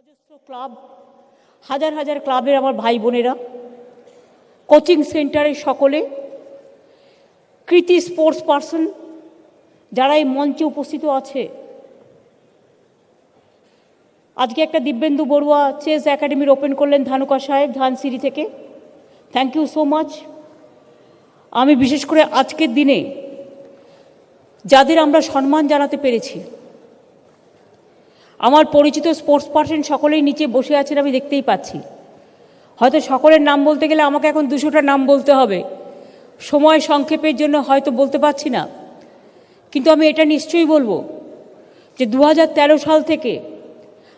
অজস্র ক্লাব, হাজার হাজার ক্লাবের আমার ভাই বোনেরা, কোচিং সেন্টারের সকলে, কৃতি স্পোর্টস পার্সন যারা এই মঞ্চে উপস্থিত আছে, আজকে একটা দিব্যেন্দু বড়ুয়া চেস একাডেমির ওপেন করলেন ধানুকা সাহেব ধানসিঁড়ি থেকে। Thank you so much. আমি বিশেষ করে আজকের দিনে যাদের আমরা সম্মান জানাতে পেরেছি, আমার পরিচিত স্পোর্টস পার্সন সকলেই নিচে বসে আছেন, আমি দেখতেই পাচ্ছি। হয়তো সকলের নাম বলতে গেলে আমাকে এখন 200টা নাম বলতে হবে, সময় সংক্ষেপের জন্য হয়তো বলতে পারছি না। কিন্তু আমি এটা নিশ্চয়ই বলবো যে 2013 সাল থেকে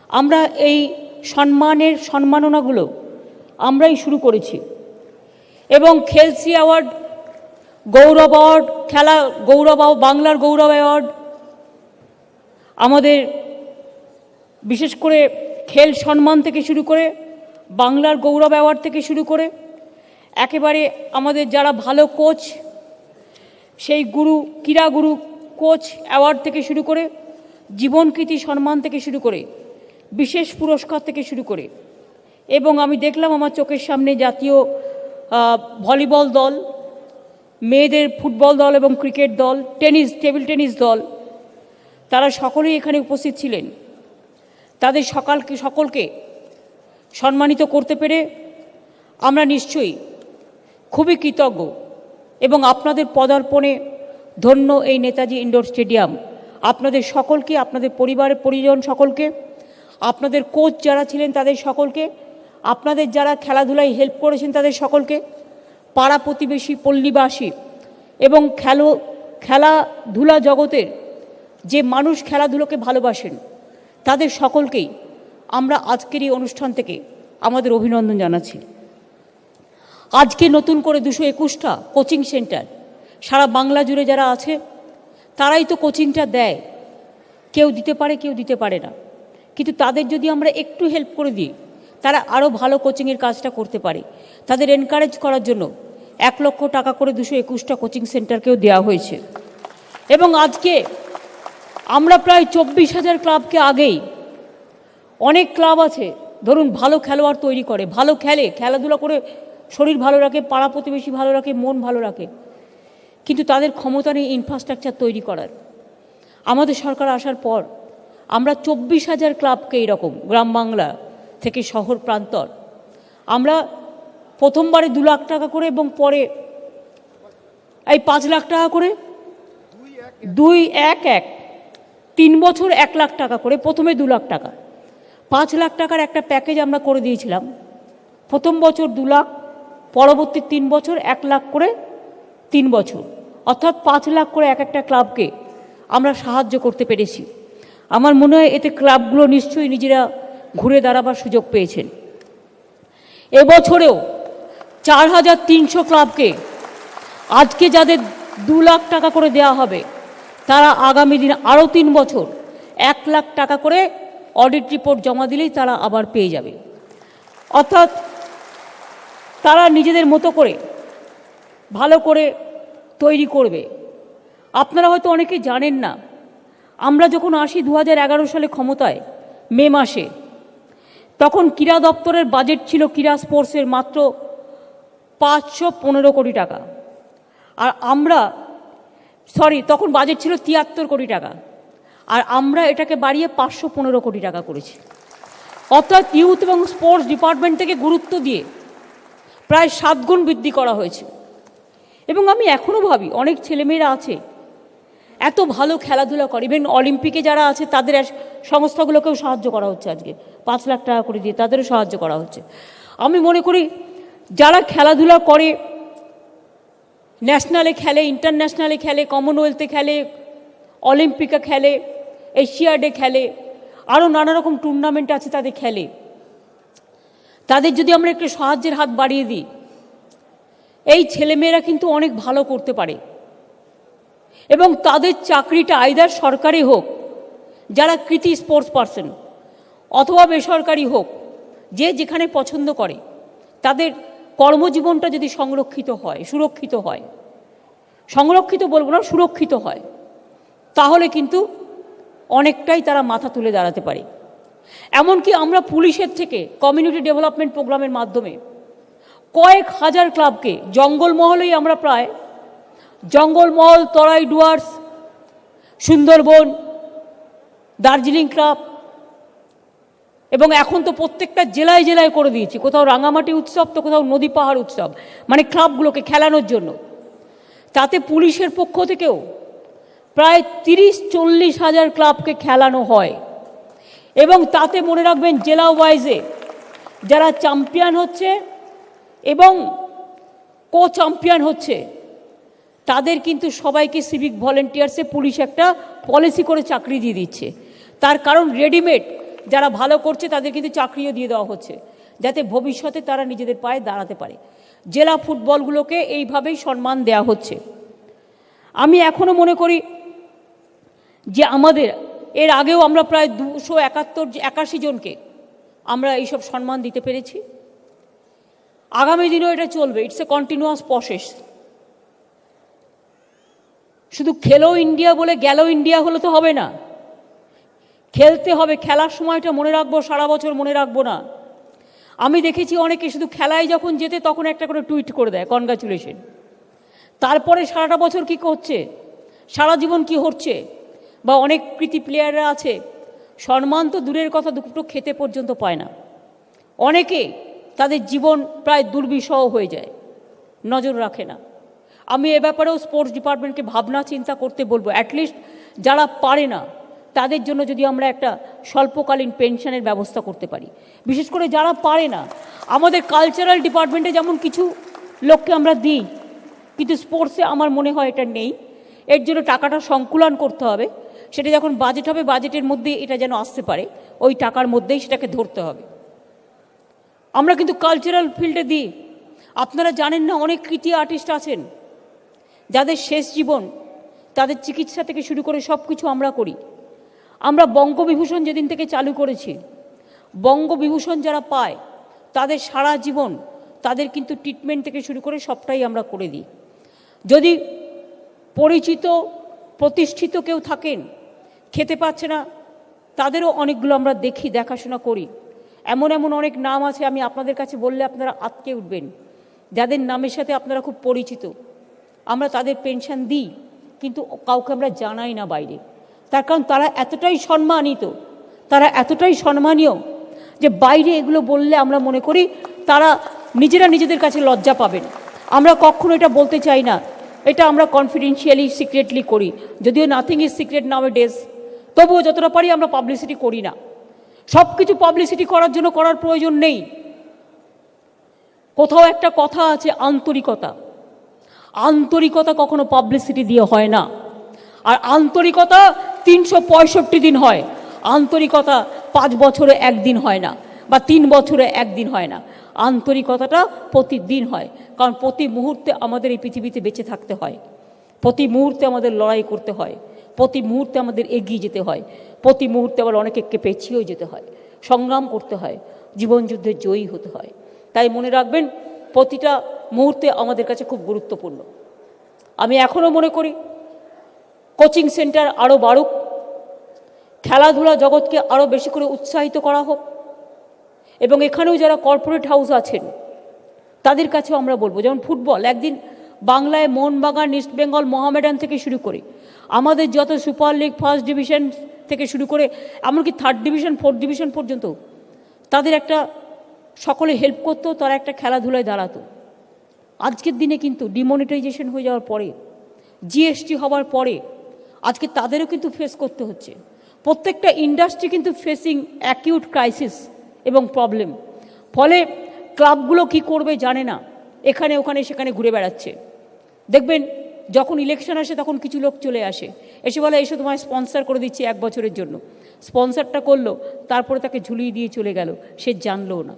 আমরা এই সম্মাননাগুলো আমরাই শুরু করেছি, এবং খেলসি অ্যাওয়ার্ড, গৌরব অ্যাওয়ার্ড, খেলা গৌরব, বাংলার গৌরব অ্যাওয়ার্ড, আমাদের বিশেষ করে খেল সম্মান থেকে শুরু করে বাংলার গৌরব অ্যাওয়ার্ড থেকে শুরু করে একেবারে আমাদের যারা ভালো কোচ, সেই গুরু, ক্রীড়া গুরু কোচ অ্যাওয়ার্ড থেকে শুরু করে জীবনকৃতি সম্মান থেকে শুরু করে বিশেষ পুরস্কার থেকে শুরু করে, এবং আমি দেখলাম আমার চোখের সামনে জাতীয় ভলিবল দল, মেয়েদের ফুটবল দল এবং ক্রিকেট দল, টেবিল টেনিস দল, তারা সকলেই এখানে উপস্থিত ছিলেন। তাদের সকলকে সম্মানিত করতে পেরে আমরা নিশ্চয়ই খুবই কৃতজ্ঞ, এবং আপনাদের পদার্পণে ধন্য এই নেতাজি ইনডোর স্টেডিয়াম। আপনাদের সকলকে, আপনাদের পরিবারের পরিজন সকলকে, আপনাদের কোচ যারা ছিলেন তাদের সকলকে, আপনাদের যারা খেলাধুলায় হেল্প করেছেন তাদের সকলকে, পাড়া প্রতিবেশী, পল্লীবাসী এবং খেলাধুলা জগতের যে মানুষ খেলাধুলোকে ভালোবাসেন তাদের সকলকেই আমরা আজকের এই অনুষ্ঠান থেকে আমাদের অভিনন্দন জানাচ্ছি। আজকে নতুন করে 221টা কোচিং সেন্টার সারা বাংলা জুড়ে যারা আছে তারাই তো কোচিংটা দেয়। কেউ দিতে পারে, কেউ দিতে পারে না, কিন্তু তাদের যদি আমরা একটু হেল্প করে দিই তারা আরও ভালো কোচিংয়ের কাজটা করতে পারে। তাদের এনকারেজ করার জন্য 1 লক্ষ টাকা করে 221টা কোচিং সেন্টারকেও দেওয়া হয়েছে। এবং আজকে আমরা প্রায় 24,000 ক্লাবকে, আগেই অনেক ক্লাব আছে ধরুন ভালো খেলোয়াড় তৈরি করে, ভালো খেলে, খেলাধুলা করে শরীর ভালো রাখে, পাড়া প্রতিবেশী ভালো রাখে, মন ভালো রাখে, কিন্তু তাদের ক্ষমতা নেই ইনফ্রাস্ট্রাকচার তৈরি করার। আমাদের সরকার আসার পর আমরা 24,000 ক্লাবকে এরকম গ্রাম বাংলা থেকে শহর প্রান্তর আমরা প্রথমবারে 2 লাখ টাকা করে এবং পরে এই 5 লাখ টাকা করে, 3 বছর 1 লাখ টাকা করে, প্রথমে 2 লাখ টাকা, 5 লাখ টাকার একটা প্যাকেজ আমরা করে দিয়েছিলাম। প্রথম বছর 2 লাখ, পরবর্তী 3 বছর 1 লাখ করে 3 বছর, অর্থাৎ 5 লাখ করে এক একটা ক্লাবকে আমরা সাহায্য করতে পেরেছি। আমার মনে হয় এতে ক্লাবগুলো নিশ্চয়ই নিজেরা ঘুরে দাঁড়াবার সুযোগ পেয়েছেন। এবছরেও 4,300 ক্লাবকে আজকে যাদের 2 লাখ টাকা করে দেওয়া হবে তারা আগামী দিন আরও 3 বছর 1 লাখ টাকা করে অডিট রিপোর্ট জমা দিলেই তারা আবার পেয়ে যাবে। অর্থাৎ তারা নিজেদের মতো করে ভালো করে তৈরি করবে। আপনারা হয়তো অনেকে জানেন না, আমরা যখন আসি 2011 সালে ক্ষমতায় মে মাসে, তখন ক্রীড়া দপ্তরের বাজেট ছিল ক্রীড়া স্পোর্টসের মাত্র 515 কোটি টাকা, আর আমরা তখন বাজেট ছিল 73 কোটি টাকা, আর আমরা এটাকে বাড়িয়ে 515 কোটি টাকা করেছি। অর্থাৎ ইউথ এবং স্পোর্টস ডিপার্টমেন্ট থেকে গুরুত্ব দিয়ে প্রায় 7 গুণ বৃদ্ধি করা হয়েছে। এবং আমি এখনও ভাবি অনেক ছেলেমেয়েরা আছে এত ভালো খেলাধুলা করে, ইভেন অলিম্পিকে যারা আছে তাদের সংস্থাগুলোকেও সাহায্য করা হচ্ছে, আজকে 5 লাখ টাকা করে দিয়ে তাদেরও সাহায্য করা হচ্ছে। আমি মনে করি যারা খেলাধুলা করে, ন্যাশনালে খেলে, ইন্টারন্যাশনালে খেলে, কমনওয়েলথে খেলে, অলিম্পিকে খেলে, এশিয়াডে খেলে, আরও নানা রকম টুর্নামেন্ট আছে তাদের খেলে, তাদের যদি আমরা একটু সাহায্যের হাত বাড়িয়ে দিই, এই ছেলেমেয়েরা কিন্তু অনেক ভালো করতে পারে। এবং তাদের চাকরিটা আইদার সরকারি হোক, যারা কৃতি স্পোর্টস পার্সন, অথবা বেসরকারি হোক, যে যেখানে পছন্দ করে, তাদের কর্মজীবনটা যদি সংরক্ষিত হয়, সুরক্ষিত হয়, সংরক্ষিত বলবো না, সুরক্ষিত হয়, তাহলে কিন্তু অনেকটাই তারা মাথা তুলে দাঁড়াতে পারে। এমনকি আমরা পুলিশের থেকে কমিউনিটি ডেভেলপমেন্ট প্রোগ্রামের মাধ্যমে কয়েক হাজার ক্লাবকে, জঙ্গলমহলেই আমরা প্রায় জঙ্গলমহল, তরাই ডুয়ার্স, সুন্দরবন, দার্জিলিং ক্লাব, এবং এখন তো প্রত্যেকটা জেলায় জেলায় করে দিয়েছি, কোথাও রাঙামাটি উৎসব তো কোথাও নদী পাহাড় উৎসব, মানে ক্লাবগুলোকে খেলানোর জন্য। তাতে পুলিশের পক্ষ থেকেও প্রায় 30-40 হাজার ক্লাবকে খেলানো হয়। এবং তাতে মনে রাখবেন, জেলা ওয়াইজে যারা চ্যাম্পিয়ন হচ্ছে এবং কো চ্যাম্পিয়ন হচ্ছে তাদের কিন্তু সবাইকে সিভিক ভলেন্টিয়ার্সে পুলিশ একটা পলিসি করে চাকরি দিয়ে দিচ্ছে। তার কারণ রেডিমেড যারা ভালো করছে তাদের কিন্তু চাকরিও দিয়ে দেওয়া হচ্ছে, যাতে ভবিষ্যতে তারা নিজেদের পায়ে দাঁড়াতে পারে। জেলা ফুটবলগুলোকে এইভাবেই সম্মান দেওয়া হচ্ছে। আমি এখনও মনে করি যে আমাদের এর আগেও আমরা প্রায় 281 জনকে আমরা এইসব সম্মান দিতে পেরেছি। আগামী দিনেও এটা চলবে। It's a continuous process. শুধু খেলো ইন্ডিয়া বলে গেলো ইন্ডিয়া হলে তো হবে না, খেলতে হবে। খেলার সময়টা মনে রাখবো, সারা বছর মনে রাখবো না। আমি দেখেছি অনেকে শুধু খেলায় যখন যেতে তখন একটা করে টুইট করে দেয়, কনগ্রাচুলেশন। তারপরে সারাটা বছর কি করছে, সারা জীবন কি হচ্ছে। বা অনেক কৃতি প্লেয়াররা আছে, সম্মান তো দূরের কথা, দুটো খেতে পর্যন্ত পায় না। অনেকে তাদের জীবন প্রায় দুর্বিষহ হয়ে যায়, নজর রাখে না। আমি এ ব্যাপারেও স্পোর্টস ডিপার্টমেন্টকে ভাবনা চিন্তা করতে বলবো। অ্যাটলিস্ট যারা পারে না তাদের জন্য যদি আমরা একটা স্বল্পকালীন পেনশনের ব্যবস্থা করতে পারি। বিশেষ করে যারা পারে না, আমাদের কালচারাল ডিপার্টমেন্টে যেমন কিছু লোককে আমরা দিই, কিন্তু স্পোর্টসে আমার মনে হয় এটা নেই। এর জন্য টাকাটা সংকুলন করতে হবে। সেটা যখন বাজেট হবে, বাজেটের মধ্যে এটা যেন আসতে পারে, ওই টাকার মধ্যেই সেটাকে ধরতে হবে। আমরা কিন্তু কালচারাল ফিল্ডে দিই। আপনারা জানেন না, অনেক কৃতি আর্টিস্ট আছেন যাদের শেষ জীবন, তাদের চিকিৎসা থেকে শুরু করে সব কিছু আমরা করি। আমরা বঙ্গবিভূষণ যেদিন থেকে চালু করেছি, বঙ্গবিভূষণ যারা পায় তাদের সারা জীবন তাদের কিন্তু ট্রিটমেন্ট থেকে শুরু করে সবটাই আমরা করে দিই। যদি পরিচিত প্রতিষ্ঠিত কেউ থাকেন, খেতে পাচ্ছে না, তাদেরও অনেকগুলো আমরা দেখি, দেখাশোনা করি। এমন এমন অনেক নাম আছে, আমি আপনাদের কাছে বললে আপনারা আটকে উঠবেন, যাদের নামের সাথে আপনারা খুব পরিচিত। আমরা তাদের পেনশন দিই, কিন্তু কাউকে আমরা জানাই না বাইরে। তার কারণ তারা এতটাই সম্মানিত, তারা এতটাই সম্মানীয় যে বাইরে এগুলো বললে আমরা মনে করি তারা নিজেরা নিজেদের কাছে লজ্জা পাবেন। আমরা কখনো এটা বলতে চাই না, এটা আমরা কনফিডেন্সিয়ালি সিক্রেটলি করি। যদিও nothing is secret now A days, তবুও যতটা পারি আমরা পাবলিসিটি করি না। সব কিছু পাবলিসিটি করার জন্য করার প্রয়োজন নেই। কোথাও একটা কথা আছে, আন্তরিকতা। আন্তরিকতা কখনো পাবলিসিটি দিয়ে হয় না। আর আন্তরিকতা 365 দিন হয়। আন্তরিকতা 5 বছরে একদিন হয় না, বা 3 বছরে একদিন হয় না। আন্তরিকতাটা প্রতিদিন হয়, কারণ প্রতি মুহূর্তে আমাদের এই পৃথিবীতে বেঁচে থাকতে হয়। প্রতি মুহূর্তে আমাদের লড়াই করতে হয়, প্রতি মুহূর্তে আমাদের এগিয়ে যেতে হয়, প্রতি মুহূর্তে আবার অনেককে পেছিয়েও যেতে হয়, সংগ্রাম করতে হয়, জীবনযুদ্ধে জয়ী হতে হয়। তাই মনে রাখবেন, প্রতিটা মুহূর্তে আমাদের কাছে খুব গুরুত্বপূর্ণ। আমি এখনও মনে করি কোচিং সেন্টার আরও বাড়ুক, খেলাধুলা জগৎকে আরও বেশি করে উৎসাহিত করা হোক, এবং এখানেও যারা কর্পোরেট হাউস আছেন তাদের কাছেও আমরা বলবো, যেমন ফুটবল, একদিন বাংলায় মোহনবাগান, ইস্ট বেঙ্গল, মোহামেডান থেকে শুরু করে আমাদের যত সুপার লিগ, ফার্স্ট ডিভিশন থেকে শুরু করে এমনকি 3rd ডিভিশন, 4th ডিভিশন পর্যন্ত তাদের একটা সকলে হেল্প করতো, তারা একটা খেলাধুলায় দাঁড়াতো। আজকের দিনে কিন্তু ডিমনিটাইজেশন হয়ে যাওয়ার পরে, জিএসটি হওয়ার পরে আজকে তাদেরও কিন্তু ফেস করতে হচ্ছে। প্রত্যেকটা ইন্ডাস্ট্রি কিন্তু ফেসিং অ্যাকিউট ক্রাইসিস এবং প্রবলেম। ফলে ক্লাবগুলো কি করবে জানে না, এখানে ওখানে সেখানে ঘুরে বেড়াচ্ছে। দেখবেন যখন ইলেকশন আসে তখন কিছু লোক চলে আসে, এসে বলে এসে তোমায় স্পন্সর করে দিচ্ছি 1 বছরের জন্য। স্পন্সরটা করলো, তারপরে তাকে ঝুলিয়ে দিয়ে চলে গেল, সে জানলো না।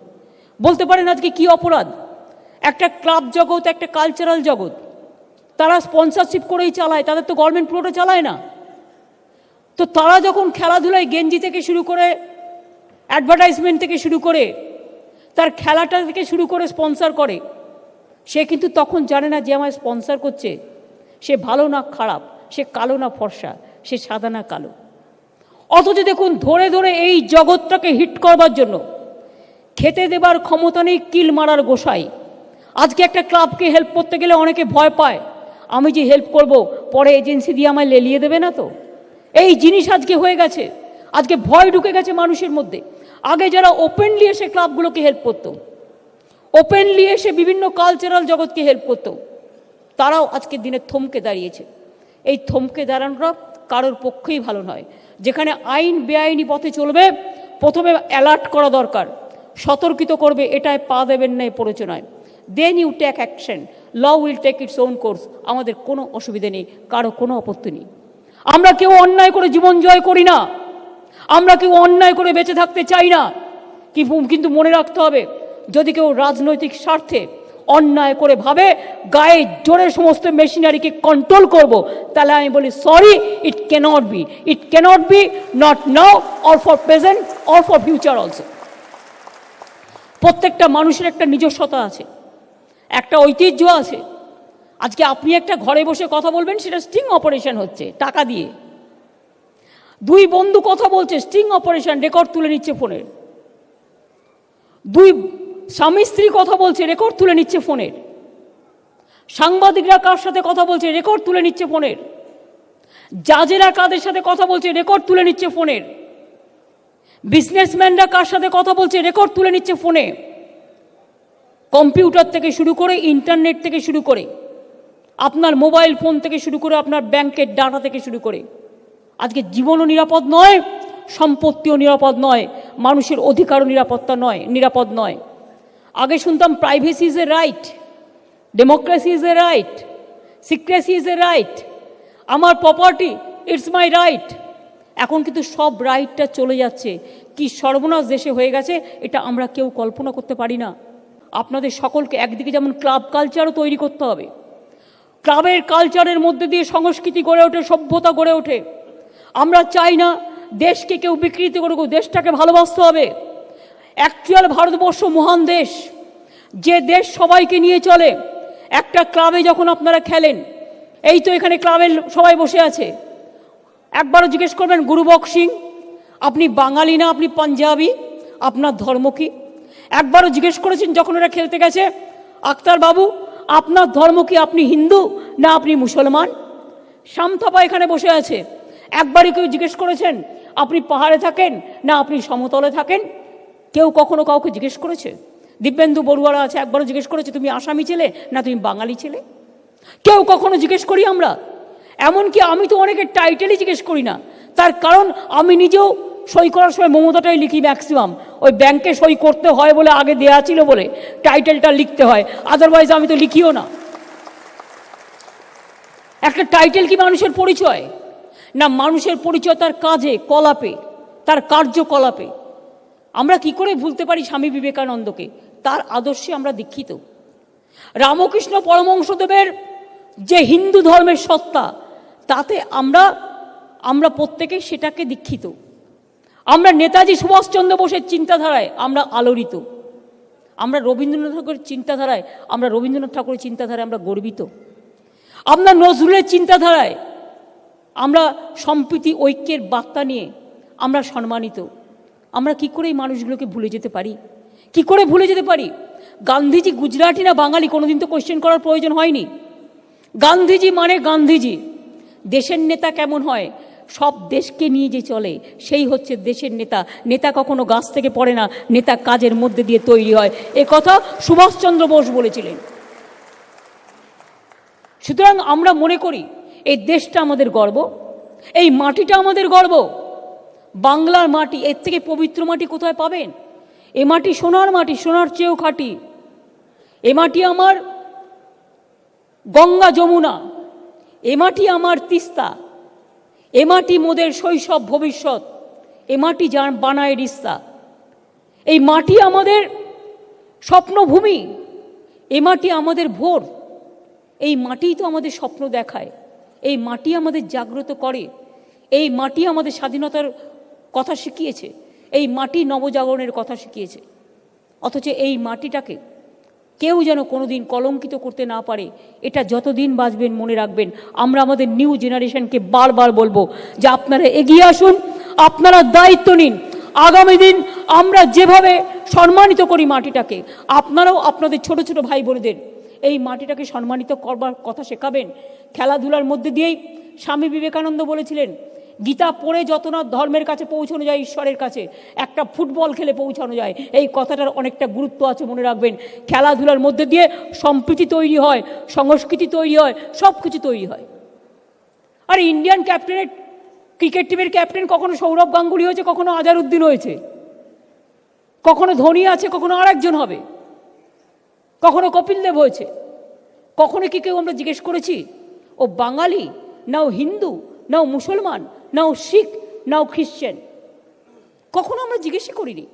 বলতে পারেন আজকে কি অপরাধ? একটা ক্লাব জগৎ, একটা কালচারাল জগৎ, তারা স্পন্সরশিপ করেই চালায়, তাদের তো গভর্নমেন্ট পুরোটা চালায় না। তো তারা যখন খেলাধুলায় গেঞ্জি থেকে শুরু করে, অ্যাডভার্টাইজমেন্ট থেকে শুরু করে, তার খেলাটা থেকে শুরু করে স্পন্সর করে, সে কিন্তু তখন জানে না যে আমায় স্পন্সর করছে সে ভালো না খারাপ, সে কালো না ফর্সা, সে সাদা না কালো। অথচ দেখুন ধরে ধরে এই জগৎটাকে হিট করবার জন্য খেতে দেবার ক্ষমতা নেই, কিল মারার গোসাই। আজকে একটা ক্লাবকে হেল্প করতে গেলে অনেকে ভয় পায়, আমি যে হেল্প করব পরে এজেন্সি দিয়ে আমায় লেলিয়ে দেবে না তো। এই জিনিস আজকে হয়ে গেছে, আজকে ভয় ঢুকে গেছে মানুষের মধ্যে। আগে যারা ওপেনলি এসে ক্লাবগুলোকে হেল্প করতো, ওপেনলি এসে বিভিন্ন কালচারাল জগৎকে হেল্প করতো, তারাও আজকের দিনে থমকে দাঁড়িয়েছে। এই থমকে দাঁড়ানোটা কারোর পক্ষেই ভালো নয়। যেখানে আইন বেআইনি পথে চলবে, প্রথমে অ্যালার্ট করা দরকার, সতর্কিত করবে, এটায় পা দেবেন না, এ প্ররোচনায়। Then you take action, law will take its own course. আমাদের কোনো অসুবিধে নেই, কারো কোনো আপত্তি নেই। আমরা কেউ অন্যায় করে জীবন জয় করি না, আমরা কেউ অন্যায় করে বেঁচে থাকতে চাই না। কিন্তু মনে রাখতে হবে, যদি কেউ রাজনৈতিক স্বার্থে অন্যায় করে ভাবে গায়ে জোরে সমস্ত মেশিনারিকে কন্ট্রোল করব, তাহলে আমি বলি sorry, it cannot be, it cannot be, not now or for present or for future also. প্রত্যেকটা মানুষের একটা নিজস্বতা আছে, একটা ঐতিহ্য আছে। আজকে আপনি একটা ঘরে বসে কথা বলবেন, সেটা স্টিং অপারেশন হচ্ছে টাকা দিয়ে। দুই বন্ধু কথা বলছে, স্টিং অপারেশন, রেকর্ড তুলে নিচ্ছে ফোনের। দুই স্বামী স্ত্রী কথা বলছে, রেকর্ড তুলে নিচ্ছে ফোনের। সাংবাদিকরা কার সাথে কথা বলছে, রেকর্ড তুলে নিচ্ছে ফোনের। জাজেরা কাদের সাথে কথা বলছে, রেকর্ড তুলে নিচ্ছে ফোনের। বিজনেসম্যানরা কার সাথে কথা বলছে, রেকর্ড তুলে নিচ্ছে ফোনে। কম্পিউটার থেকে শুরু করে, ইন্টারনেট থেকে শুরু করে, আপনার মোবাইল ফোন থেকে শুরু করে, আপনার ব্যাংকের ডাটা থেকে শুরু করে, আজকে জীবনও নিরাপদ নয়, সম্পত্তিও নিরাপদ নয়, মানুষের অধিকারও নিরাপদ নয়। আগে শুনতাম privacy is a right, democracy is a right, secrecy is a right, আমার প্রপার্টি ইটস মাই রাইট। এখন কিন্তু সব রাইটটা চলে যাচ্ছে। কি সর্বনাশ দেশে হয়ে গেছে, এটা আমরা কেউ কল্পনা করতে পারি না। আপনাদের সকলকে একদিকে যেমন ক্লাব কালচারও তৈরি করতে হবে, ক্লাবের কালচারের মধ্যে দিয়ে সংস্কৃতি গড়ে ওঠে, সভ্যতা গড়ে ওঠে। আমরা চাই না দেশকে কেউ বিকৃতি করুক, দেশটাকে ভালোবাসতে হবে। অ্যাকচুয়াল ভারতবর্ষ মহান দেশ, যে দেশ সবাইকে নিয়ে চলে। একটা ক্লাবে যখন আপনারা খেলেন, এই তো এখানে ক্লাবের সবাই বসে আছে, একবারও জিজ্ঞেস করবেন গুরুবক সিং, আপনি বাঙালি না আপনি পাঞ্জাবি, আপনার ধর্ম কি? একবারও জিজ্ঞেস করেছেন যখন ওরা খেলতে গেছে, আক্তার বাবু আপনার ধর্ম কি, আপনি হিন্দু না আপনি মুসলমান? শামথাপা এখানে বসে আছে, একবারই কেউ জিজ্ঞেস করেছেন আপনি পাহাড়ে থাকেন না আপনি সমতলে থাকেন? কেউ কখনো কাউকে জিজ্ঞেস করেছে? দিব্যেন্দু বড়ুয়ারা আছে, একবারও জিজ্ঞেস করেছে তুমি আসামি ছেলে না তুমি বাঙালি ছেলে? কেউ কখনো জিজ্ঞেস করি আমরা? এমনকি আমি তো অনেকের টাইটেলই জিজ্ঞেস করি না, তার কারণ আমি নিজেও সই করার সময় মমতাটাই লিখি ম্যাক্সিমাম। ওই ব্যাংকে সই করতে হয় বলে, আগে দেয়া ছিল বলে টাইটেলটা লিখতে হয়, আদারওয়াইজ আমি তো লিখিও না। একটা টাইটেল কি মানুষের পরিচয়? না, মানুষের পরিচয় তার কাজে কলাপে, তার কার্যকলাপে। আমরা কি করে ভুলতে পারি স্বামী বিবেকানন্দকে? তার আদর্শে আমরা দীক্ষিত। রামকৃষ্ণ পরমহংসদেবের যে হিন্দু ধর্মের সত্তা, তাতে আমরা প্রত্যেকে সেটাকে দীক্ষিত। আমরা নেতাজি সুভাষচন্দ্র বোসের চিন্তাধারায় আমরা আলোড়িত। আমরা রবীন্দ্রনাথ ঠাকুরের চিন্তাধারায় আমরা গর্বিত। আমরা নজরুলের চিন্তাধারায় আমরা সম্প্রীতি ঐক্যের বার্তা নিয়ে আমরা সম্মানিত। আমরা কি করে এই মানুষগুলোকে ভুলে যেতে পারি? কি করে ভুলে যেতে পারি? গান্ধীজি গুজরাটি না বাঙালি, কোনোদিন তো কোয়েশ্চেন করার প্রয়োজন হয়নি। গান্ধীজি মানে গান্ধীজি। দেশের নেতা কেমন হয়? সব দেশকে নিয়ে যে চলে, সেই হচ্ছে দেশের নেতা। নেতা কখনো গাছ থেকে পড়ে না, নেতা কাজের মধ্যে দিয়ে তৈরি হয়। এ কথা সুভাষচন্দ্র বোস বলেছিলেন। সুতরাং আমরা মনে করি এই দেশটা আমাদের গর্ব, এই মাটিটা আমাদের গর্ব। বাংলার মাটি, এর থেকে পবিত্র মাটি কোথায় পাবেন? এ মাটি সোনার মাটি, সোনার চেয়েও খাঁটি। এ মাটি আমার গঙ্গা যমুনা, এ মাটি আমার তিস্তা, এ মাটি মোদের শৈশব ভবিষ্যৎ, এ মাটি যার বানায় রিস্তা। এই মাটি আমাদের স্বপ্নভূমি, এ মাটি আমাদের ভোর। এই মাটিই তো আমাদের স্বপ্ন দেখায়, এই মাটি আমাদের জাগ্রত করে, এই মাটি আমাদের স্বাধীনতার কথা শিখিয়েছে, এই মাটি নবজাগরণের কথা শিখিয়েছে। অথচ এই মাটিটাকে কেউ যেন কোনোদিন কলঙ্কিত করতে না পারে, এটা যতদিন বাঁচবেন মনে রাখবেন। আমরা আমাদের নিউ জেনারেশনকে বারবার বলবো যে আপনারা এগিয়ে আসুন, আপনারা দায়িত্ব নিন। আগামী দিন আমরা যেভাবে সম্মানিত করি মাটিটাকে, আপনারাও আপনাদের ছোট ছোট ভাই বোনেদের এই মাটিটাকে সম্মানিত করবার কথা শেখাবেন। খেলাধুলার মধ্যে দিয়েই স্বামী বিবেকানন্দ বলেছিলেন, গীতা পড়ে যত না ধর্মের কাছে পৌঁছানো যায়, ঈশ্বরের কাছে একটা ফুটবল খেলে পৌঁছানো যায়। এই কথাটার অনেকটা গুরুত্ব আছে, মনে রাখবেন। খেলাধুলার মধ্যে দিয়ে সম্প্রীতি তৈরি হয়, সংস্কৃতি তৈরি হয়, সব কিছু তৈরি হয়। আর ইন্ডিয়ান ক্যাপ্টেনের ক্রিকেট টিমের ক্যাপ্টেন কখনো সৌরভ গাঙ্গুলি হয়েছে, কখনো আজহারউদ্দিন হয়েছে, কখনো ধোনি আছে, কখনো আরেকজন হবে, কখনো কপিল দেব হয়েছে। কখনো কি কেউ আমরা জিজ্ঞেস করেছি ও বাঙালি নাও হিন্দু নাও মুসলমান নাও শিখ নাও খ্রিশ্চান? কখনো আমরা জিজ্ঞেসই করিনি।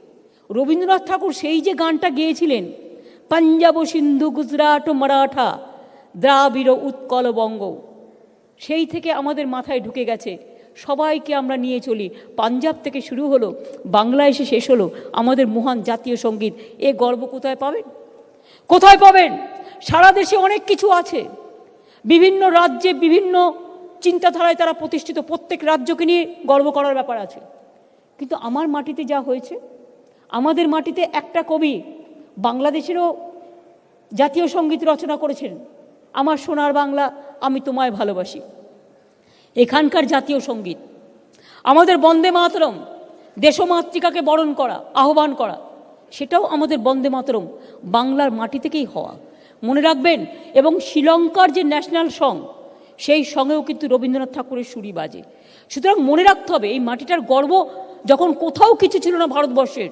রবীন্দ্রনাথ ঠাকুর সেই যে গানটা গেয়েছিলেন, পাঞ্জাব সিন্ধু গুজরাট মারাঠা দ্রাবিড় উৎকল বঙ্গ, সেই থেকে আমাদের মাথায় ঢুকে গেছে সবাইকে আমরা নিয়ে চলি। পাঞ্জাব থেকে শুরু হলো, বাংলা এসে শেষ হলো আমাদের মহান জাতীয় সঙ্গীত। এ গর্ব কোথায় পাবেন? কোথায় পাবেন? সারা দেশে অনেক কিছু আছে, বিভিন্ন রাজ্যে বিভিন্ন চিন্তাধারায় তারা প্রতিষ্ঠিত, প্রত্যেক রাজ্যকে নিয়ে গর্ব করার ব্যাপার আছে। কিন্তু আমার মাটিতে যা হয়েছে, আমাদের মাটিতে একটা কবি বাংলাদেশেরও জাতীয় সঙ্গীত রচনা করেছেন, আমার সোনার বাংলা আমি তোমায় ভালোবাসি। এখানকার জাতীয় সঙ্গীত আমাদের বন্দে মাতরম, দেশমাতৃকাকে বরণ করা, আহ্বান করা, সেটাও আমাদের বন্দে মাতরম বাংলার মাটি থেকেই হওয়া, মনে রাখবেন। এবং শ্রীলঙ্কার যে ন্যাশনাল সং, সেই সঙ্গেও কিন্তু রবীন্দ্রনাথ ঠাকুরের সুরি বাজে। সুতরাং মনে রাখতে হবে, এই মাটিটার গর্ব যখন কোথাও কিছু ছিল না ভারতবর্ষের,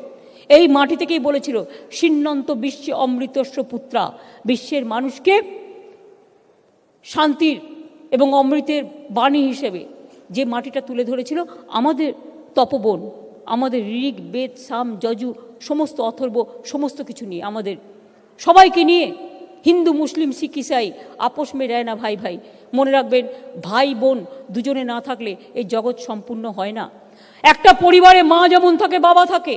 এই মাটি থেকেই বলেছিল সিন্নন্ত বিশ্বে অমৃতস্য পুত্রা, বিশ্বের মানুষকে শান্তির এবং অমৃতের বাণী হিসেবে যে মাটিটা তুলে ধরেছিল আমাদের তপবন, আমাদের ঋগ বেদ সাম যজু সমস্ত অথর্ব সমস্ত কিছু নিয়ে, আমাদের সবাইকে নিয়ে, হিন্দু মুসলিম শিখ ইসাই আপোষ মে রয় না ভাই ভাই। মনে রাখবেন, ভাই বোন দুজনে না থাকলে এই জগৎ সম্পূর্ণ হয় না। একটা পরিবারে মা যেমন থাকে, বাবা থাকে,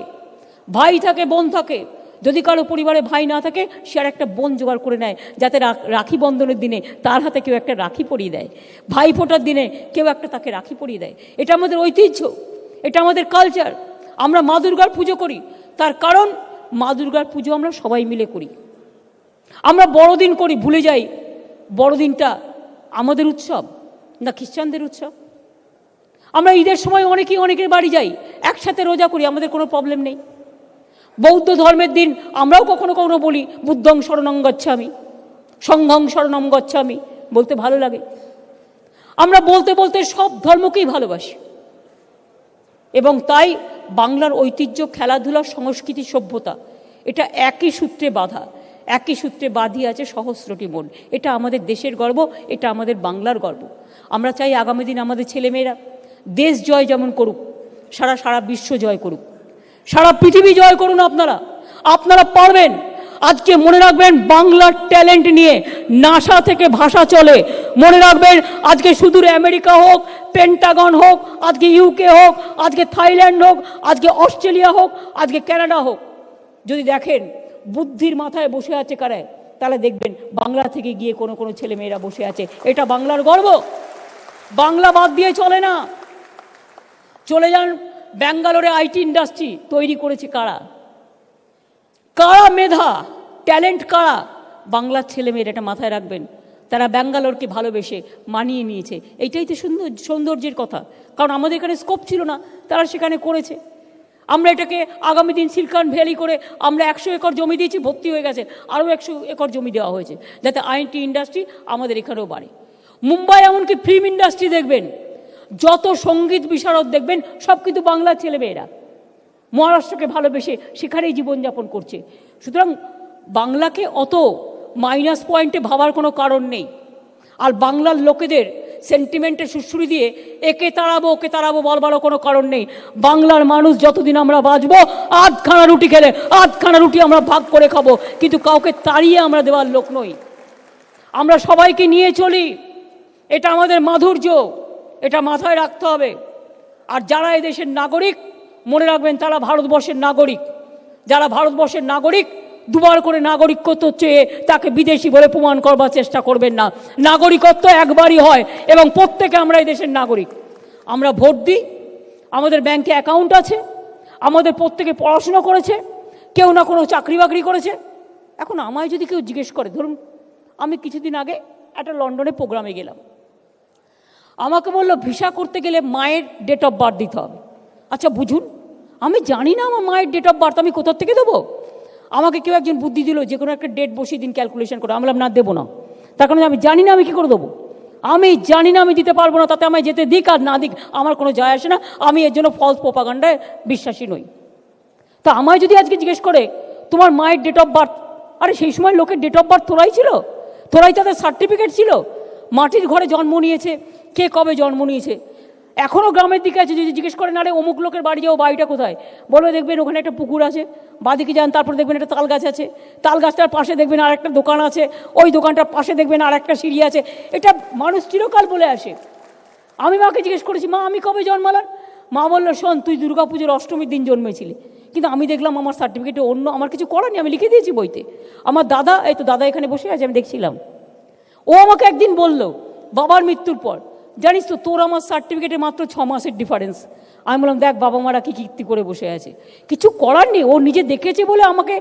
ভাই থাকে, বোন থাকে। যদি কারো পরিবারে ভাই না থাকে, সে আর একটা বোন জোগাড় করে নেয়, যাতে রাখি বন্ধনের দিনে তার হাতে কেউ একটা রাখি পরিয়ে দেয়, ভাই ফোটার দিনে কেউ একটা তাকে রাখি পরিয়ে দেয়। এটা আমাদের ঐতিহ্য, এটা আমাদের কালচার। আমরা মা দুর্গার পুজো করি, তার কারণ মা দুর্গার পুজো আমরা সবাই মিলে করি। আমরা বড়দিন করি, ভুলে যাই বড়দিনটা আমাদের উৎসব না খ্রিস্টানদের উৎসব। আমরা ঈদের সময় অনেকেই অনেকের বাড়ি যাই, একসাথে রোজা করি, আমাদের কোনো প্রবলেম নেই। বৌদ্ধ ধর্মের দিন আমরাও কখনো কখনো বলি বুদ্ধং শরণং গচ্ছামি, সংঘং শরণং গচ্ছামি, বলতে ভালো লাগে। আমরা বলতে বলতে সব ধর্মকেই ভালোবাসি। এবং তাই বাংলার ঐতিহ্য, খেলাধুলা, সংস্কৃতি, সভ্যতা, এটা একই সূত্রে বাঁধা, একই সূত্রে বাঁধিয়ে আছে সহস্রটি মন। এটা আমাদের দেশের গর্ব, এটা আমাদের বাংলার গর্ব। আমরা চাই আগামী দিন আমাদের ছেলেমেয়েরা দেশ জয় যেমন করুক, সারা বিশ্ব জয় করুক, সারা পৃথিবী জয় করুন। আপনারা পারবেন। আজকে মনে রাখবেন, বাংলার ট্যালেন্ট নিয়ে নাসা থেকে ভাষা চলে। মনে রাখবেন, আজকে সুদূর আমেরিকা হোক, পেন্টাগন হোক, আজকে ইউকে হোক, আজকে থাইল্যান্ড হোক, আজকে অস্ট্রেলিয়া হোক, আজকে কানাডা হোক, যদি দেখেন বুদ্ধির মাথায় বসে আছে কারায়, তাহলে দেখবেন বাংলা থেকে গিয়ে কোনো ছেলেমেয়েরা বসে আছে। এটা বাংলার গর্ব। বাংলা বাদ দিয়ে চলে না। চলে যান ব্যাঙ্গালোরে, আইটি ইন্ডাস্ট্রি তৈরি করেছে কারা? মেধা, ট্যালেন্ট কারা? বাংলার ছেলেমেয়েরা। এটা মাথায় রাখবেন। তারা ব্যাঙ্গালোরকে ভালোবেসে মানিয়ে নিয়েছে। এইটাই তো সৌন্দর্যের কথা। কারণ আমাদের এখানে স্কোপ ছিল না, তারা সেখানে করেছে। আমরা এটাকে আগামী দিন সিলিকন ভ্যালি করে আমরা 100 একর জমি দিয়েছি, ভর্তি হয়ে গেছে, আরও 100 একর জমি দেওয়া হয়েছে, যাতে আইটি ইন্ডাস্ট্রি আমাদের এখানেও বাড়ে। মুম্বাই এমনকি ফিল্ম ইন্ডাস্ট্রি দেখবেন, যত সঙ্গীত বিশারদ দেখবেন, সব কিন্তু বাংলার ছেলেমেয়েরা মহারাষ্ট্রকে ভালোবেসে সেখানেই জীবনযাপন করছে। সুতরাং বাংলাকে অত মাইনাস পয়েন্টে ভাবার কোনো কারণ নেই। আর বাংলার লোকেদের সেন্টিমেন্টের সুশ্রুতি দিয়ে একে তাড়াবো ওকে তাড়াবো বলবারও কোনো কারণ নেই। বাংলার মানুষ যতদিন আমরা বাঁচবো, আধখানা রুটি খেলে আধখানা রুটি আমরা ভাগ করে খাবো, কিন্তু কাউকে তাড়িয়ে আমরা দেওয়ার লোক নই। আমরা সবাইকে নিয়ে চলি, এটা আমাদের মাধুর্য, এটা মাথায় রাখতে হবে। আর যারা এদেশের নাগরিক, মনে রাখবেন তারা ভারতবর্ষের নাগরিক। যারা ভারতবর্ষের নাগরিক, দুবার করে নাগরিকত্ব চেয়ে তাকে বিদেশি বলে প্রমাণ করবার চেষ্টা করবেন না। নাগরিকত্ব একবারই হয় এবং প্রত্যেকে আমরা এই দেশের নাগরিক। আমরা ভোট দিই, আমাদের ব্যাংকে অ্যাকাউন্ট আছে, আমাদের প্রত্যেকে পড়াশোনা করেছে, কেউ না কোনো চাকরি বাকরি করেছে। এখন আমায় যদি কেউ জিজ্ঞেস করে, ধরুন আমি কিছুদিন আগে একটা লন্ডনে প্রোগ্রামে গেলাম, আমাকে বললো ভিসা করতে গেলে মায়ের ডেট অফ বার্থ দিতে হবে। আচ্ছা বুঝুন, আমি জানি না আমার মায়ের ডেট অফ বার্থ আমি কোথা থেকে দেবো? আমাকে কেউ একজন বুদ্ধি দিল যে কোনো একটা ডেট বসিয়ে দিন ক্যালকুলেশন করে। আমি বললাম না, দেবো না। তার কারণে আমি জানি না আমি কী করে দেবো, আমি জানি না, আমি দিতে পারবো না। তাতে আমায় যেতে দিক আর না দিক আমার কোনো যায় আসে না, আমি এর জন্য ফলস প্রোপাগান্ডায় বিশ্বাসী নই। তা আমায় যদি আজকে জিজ্ঞেস করে তোমার মায়ের ডেট অফ বার্থ, আরে সেই সময় লোকের ডেট অফ বার্থ তোরাই ছিল, তোরাই তাদের সার্টিফিকেট ছিল, মাটির ঘরে জন্ম নিয়েছে, কে কবে জন্ম নিয়েছে। এখনও গ্রামের দিকে আছে, যদি জিজ্ঞেস করেন আরে অমুক লোকের বাড়ি যাও, বাড়িটা কোথায়, বলবে দেখবেন ওখানে একটা পুকুর আছে, বাদিকে যান তারপর দেখবেন একটা তাল গাছ আছে, তাল গাছটার পাশে দেখবেন আর একটা দোকান আছে, ওই দোকানটার পাশে দেখবেন আর একটা সিঁড়ি আছে। এটা মানুষ চিরকাল বলে আসে। আমি মাকে জিজ্ঞেস করেছি, মা আমি কবে জন্মালাম? মা বললো শোন, তুই দুর্গাপুজোর অষ্টমীর দিন জন্মেছিলি। কিন্তু আমি দেখলাম আমার সার্টিফিকেটে অন্য, আমার কিছু করার নেই, আমি লিখে দিয়েছি বইতে। আমার দাদা, এই তো দাদা এখানে বসে আছে, আমি দেখছিলাম, ও আমাকে একদিন বলল বাবার মৃত্যুর পর, জানিস তো তোর আমার সার্টিফিকেটে মাত্র 6 মাসের ডিফারেন্স। আমি বললাম দেখ বাবা মারা কি কীর্তি করে বসে আছে, কিছু করার নেই, ও নিজে দেখেছে বলে আমাকে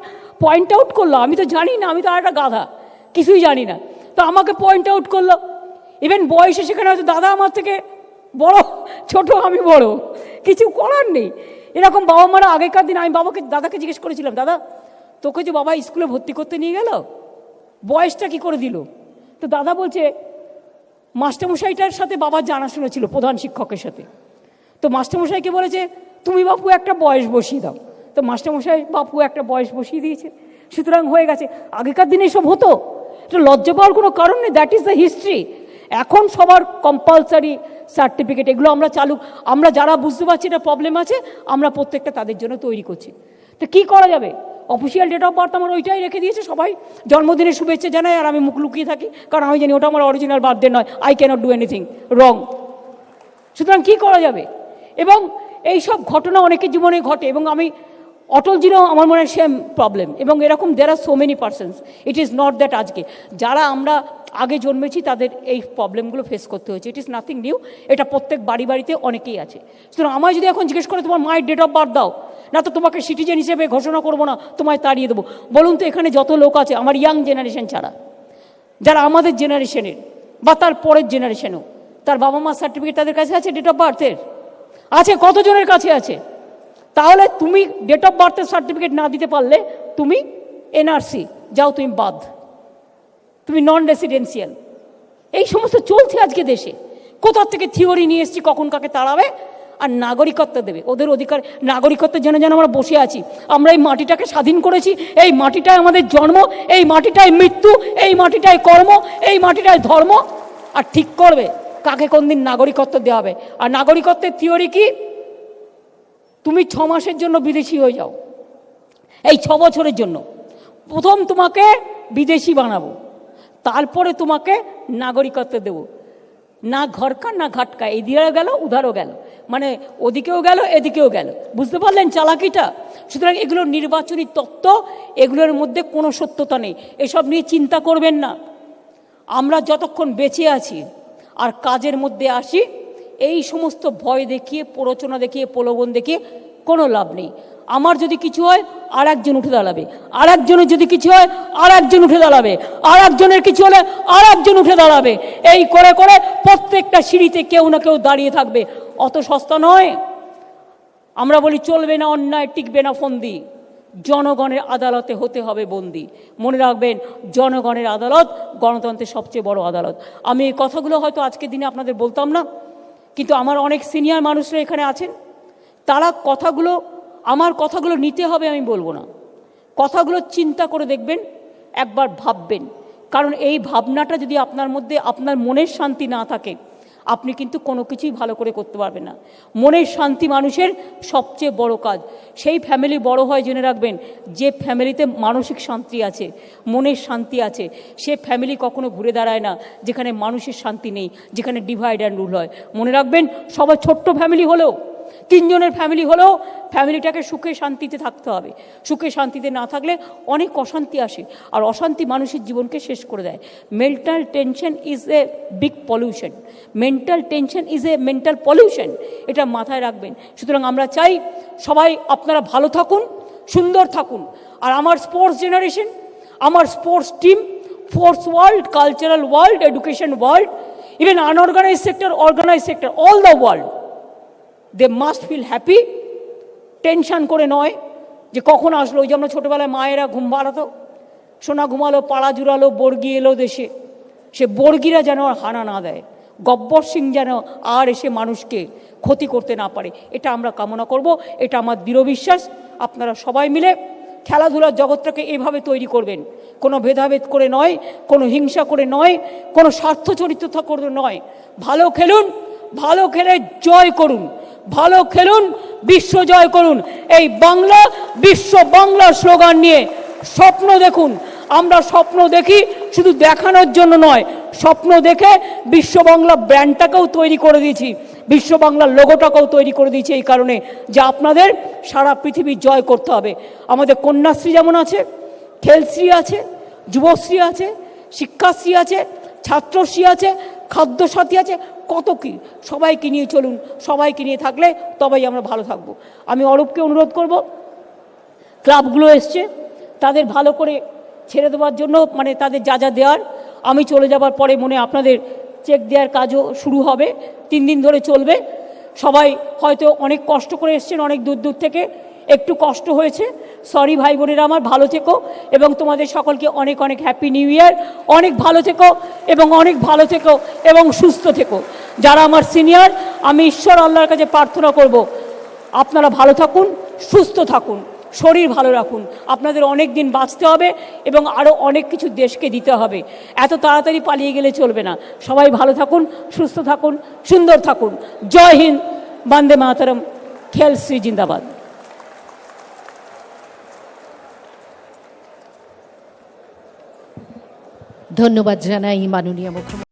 পয়েন্ট আউট করলো। আমি তো জানি না, আমি তো আর একটা গাধা, কিছুই জানি না, তো আমাকে পয়েন্ট আউট করলো। ইভেন বয়সে সেখানে হয়তো দাদা আমার থেকে বড়, ছোট আমি বড়, কিছু করার নেই। এরকম বাবা মারা আগেকার দিন, আমি দাদাকে জিজ্ঞেস করেছিলাম, দাদা তোকে যে বাবা স্কুলে ভর্তি করতে নিয়ে গেল, বয়সটা কি করে দিল? তো দাদা বলছে মাস্টারমশাইটার সাথে বাবার জানাশোনা ছিল, প্রধান শিক্ষকের সাথে। তো মাস্টারমশাইকে বলেছে তুমি বাপু একটা বয়স বসিয়ে দাও। তো মাস্টারমশাই বাপু একটা বয়স বসিয়ে দিয়েছে, সুতরাং হয়ে গেছে। আগেকার দিনে এসব হতো, এটা লজ্জা পাওয়ার কোনো কারণ নেই, দ্যাট ইজ দ্য হিস্ট্রি। এখন সবার কম্পালসারি সার্টিফিকেট, এগুলো আমরা চালু, আমরা যারা বুঝতে পারছি এটা প্রবলেম আছে, আমরা প্রত্যেকটা তাদের জন্য তৈরি করছি। তো কী করা যাবে? অফিসিয়াল ডেট অফ বার্থ আমার ওইটাই রেখে দিয়েছে, সবাই জন্মদিনের শুভেচ্ছা জানায়, আর আমি মুখ লুকিয়ে থাকি, কারণ আমি জানি ওটা আমার অরিজিনাল বার্থডে নয়, I cannot do anything wrong. সুতরাং কী করা যাবে? এবং এই সব ঘটনা অনেকের জীবনে ঘটে, এবং আমি অটলজিরও আমার মনে হয় সেম প্রবলেম, এবং এরকম দের আর so many persons. It is not that আজকে যারা আমরা আগে জন্মেছি তাদের এই প্রবলেমগুলো ফেস করতে হয়েছে, ইট ইজ নাথিং নিউ, এটা প্রত্যেক বাড়ি বাড়িতে অনেকেই আছে। সুতরাং আমায় যদি এখন জিজ্ঞেস করে তোমার মায়ের ডেট অফ বার্থ দাও, না তো তোমাকে সিটিজেন হিসেবে ঘোষণা করবো না, তোমায় তাড়িয়ে দেবো। বলুন তো এখানে যত লোক আছে আমার ইয়াং জেনারেশন ছাড়া, যারা আমাদের জেনারেশনের বা তার পরের জেনারেশনও, তার বাবা মার সার্টিফিকেট তাদের কাছে আছে, ডেট অফ বার্থের আছে, কতজনের কাছে আছে? তাহলে তুমি ডেট অফ বার্থের সার্টিফিকেট না দিতে পারলে তুমি এনআরসি যাও, তুমি বাদ, তুমি নন রেসিডেন্সিয়াল। এই সমস্ত চলছে আজকে দেশে। কোথার থেকে থিওরি নিয়ে এসছি কখন কাকে তাড়াবে আর নাগরিকত্ব দেবে, ওদের অধিকার। নাগরিকত্বের জন্য যেন আমরা বসে আছি। আমরা এই মাটিটাকে স্বাধীন করেছি, এই মাটিটায় আমাদের জন্ম, এই মাটিটায় মৃত্যু, এই মাটিটায় কর্ম, এই মাটিটায় ধর্ম। আর ঠিক করবে কাকে কোন দিন নাগরিকত্ব দেওয়া হবে। আর নাগরিকত্বের থিওরি কি? তুমি 6 মাসের জন্য বিদেশি হয়ে যাও, এই 6 বছরের জন্য প্রথম তোমাকে বিদেশি বানাবো, তারপরে তোমাকে নাগরিকত্ব দেবো। না ঘরকা না ঘাটকা, এদিকেও গেল উধারও গেল, মানে ওদিকেও গেল এদিকেও গেল। বুঝতে পারলেন চালাকিটা? সুতরাং এগুলো নির্বাচনী তত্ত্ব, এগুলোর মধ্যে কোনো সত্যতা নেই, এসব নিয়ে চিন্তা করবেন না। আমরা যতক্ষণ বেঁচে আছি আর কাজের মধ্যে আসি, এই সমস্ত ভয় দেখিয়ে, প্ররোচনা দেখিয়ে, প্রলোভন দেখিয়ে কোনো লাভ নেই। আমার যদি কিছু হয় আর একজন উঠে দাঁড়াবে, আর একজনের যদি কিছু হয় আর একজন উঠে দাঁড়াবে, আর একজনের কিছু হলে আর একজন উঠে দাঁড়াবে। এই করে করে প্রত্যেকটা সিঁড়িতে কেউ না কেউ দাঁড়িয়ে থাকবে। অত সস্তা নয়। আমরা বলি চলবে না অন্যায়, টিকবে না ফন্দি, জনগণের আদালতে হতে হবে বন্দি। মনে রাখবেন, জনগণের আদালত গণতন্ত্রের সবচেয়ে বড় আদালত। আমি এই কথাগুলো হয়তো আজকের দিনে আপনাদের বলতাম না, কিন্তু আমার অনেক সিনিয়র মানুষরা এখানে আছেন, তারা কথাগুলো, আমার কথাগুলো নিতে হবে আমি বলবো না, কথাগুলো চিন্তা করে দেখবেন, একবার ভাববেন। কারণ এই ভাবনাটা যদি আপনার মধ্যে, আপনার মনের শান্তি না থাকে, আপনি কিন্তু কোনো কিছুই ভালো করে করতে পারবেন না। মনের শান্তি মানুষের সবচেয়ে বড় কাজ। সেই ফ্যামিলি বড় হয় জেনে রাখবেন, যে ফ্যামিলিতে মানসিক শান্তি আছে, মনের শান্তি আছে, সে ফ্যামিলি কখনো ঘুরে দাঁড়ায় না যেখানে মানুষের শান্তি নেই, যেখানে ডিভাইড অ্যান্ড রুল হয়। মনে রাখবেন, সবাই ছোট্ট ফ্যামিলি হলেও তিনজনের ফ্যামিলি হলেও ফ্যামিলিটাকে সুখে শান্তিতে থাকতে হবে। সুখে শান্তিতে না থাকলে অনেক অশান্তি আসে, আর অশান্তি মানুষের জীবনকে শেষ করে দেয়। Mental tension is a big pollution, mental tension is a mental pollution, এটা মাথায় রাখবেন। সুতরাং আমরা চাই সবাই আপনারা ভালো থাকুন, সুন্দর থাকুন। আর আমার স্পোর্টস জেনারেশন, আমার sports team, sports world, cultural world, education world, even unorganized sector, organized sector, all the world, they must feel happy. Tension করে নয় যে কখন আসলো। ওই যে আমরা ছোটোবেলায় মায়েরা ঘুম পাড়াতো, সোনা ঘুমালো, পাড়া জুড়ালো, বর্গি এলো দেশে, সে বর্গিরা যেন আর হানা না দেয়, গব্বর সিং যেন আর এসে মানুষকে ক্ষতি করতে না পারে, এটা আমরা কামনা করব। এটা আমার দৃঢ় বিশ্বাস। আপনারা সবাই মিলে খেলাধুলার জগৎটাকে এইভাবে তৈরি করবেন, কোনো ভেদাভেদ করে নয়, কোনো হিংসা করে নয়, কোনো স্বার্থচরিত্রতা করে নয়। ভালো খেলুন, ভালো খেলে জয় করুন, ভালো খেলুন, বিশ্ব জয় করুন। এই বাংলা বিশ্ব বাংলা স্লোগান নিয়ে স্বপ্ন দেখুন। আমরা স্বপ্ন দেখি শুধু দেখানোর জন্য নয়, স্বপ্ন দেখে বিশ্ব বাংলা ব্র্যান্ডটাকেও তৈরি করে দিয়েছি, বিশ্ব বাংলার লোগোটাকেও তৈরি করে দিয়েছি এই কারণে যে আপনাদের সারা পৃথিবী জয় করতে হবে। আমাদের কন্যাশ্রী যেমন আছে, খেলশ্রী আছে, যুবশ্রী আছে, শিক্ষাশ্রী আছে, ছাত্রশ্রী আছে, খাদ্যসাথী আছে, কত কি, সবাইকে নিয়ে চলুন। সবাইকে নিয়ে থাকলে তবেই আমরা ভালো থাকবো। আমি অরূপকে অনুরোধ করব, ক্লাবগুলো এসছে তাদের ভালো করে ছেড়ে দেওয়ার জন্য, মানে তাদের যা যা দেওয়ার, আমি চলে যাবার পরে মনে আপনাদের চেক দেওয়ার কাজও শুরু হবে, 3 দিন ধরে চলবে। সবাই হয়তো অনেক কষ্ট করে এসছেন, অনেক দূর দূর থেকে, একটু কষ্ট হয়েছে, সরি ভাই বোনেরা আমার, ভালো থেকো এবং তোমাদের সকলকে অনেক অনেক হ্যাপি নিউ ইয়ার। অনেক ভালো থেকো এবং অনেক ভালো থেকো এবং সুস্থ থেকো। যারা আমার সিনিয়র, আমি ঈশ্বর আল্লাহর কাছে প্রার্থনা করব আপনারা ভালো থাকুন, সুস্থ থাকুন, শরীর ভালো রাখুন। আপনাদের অনেক দিন বাঁচতে হবে এবং আরও অনেক কিছু দেশকে দিতে হবে। এত তাড়াতাড়ি পালিয়ে গেলে চলবে না। সবাই ভালো থাকুন, সুস্থ থাকুন, সুন্দর থাকুন। জয় হিন্দ, বন্দে মাতরম, খেলশ্রী জিন্দাবাদ। ধন্যবাদ জানাই মাননীয় মুখ্যমন্ত্রী।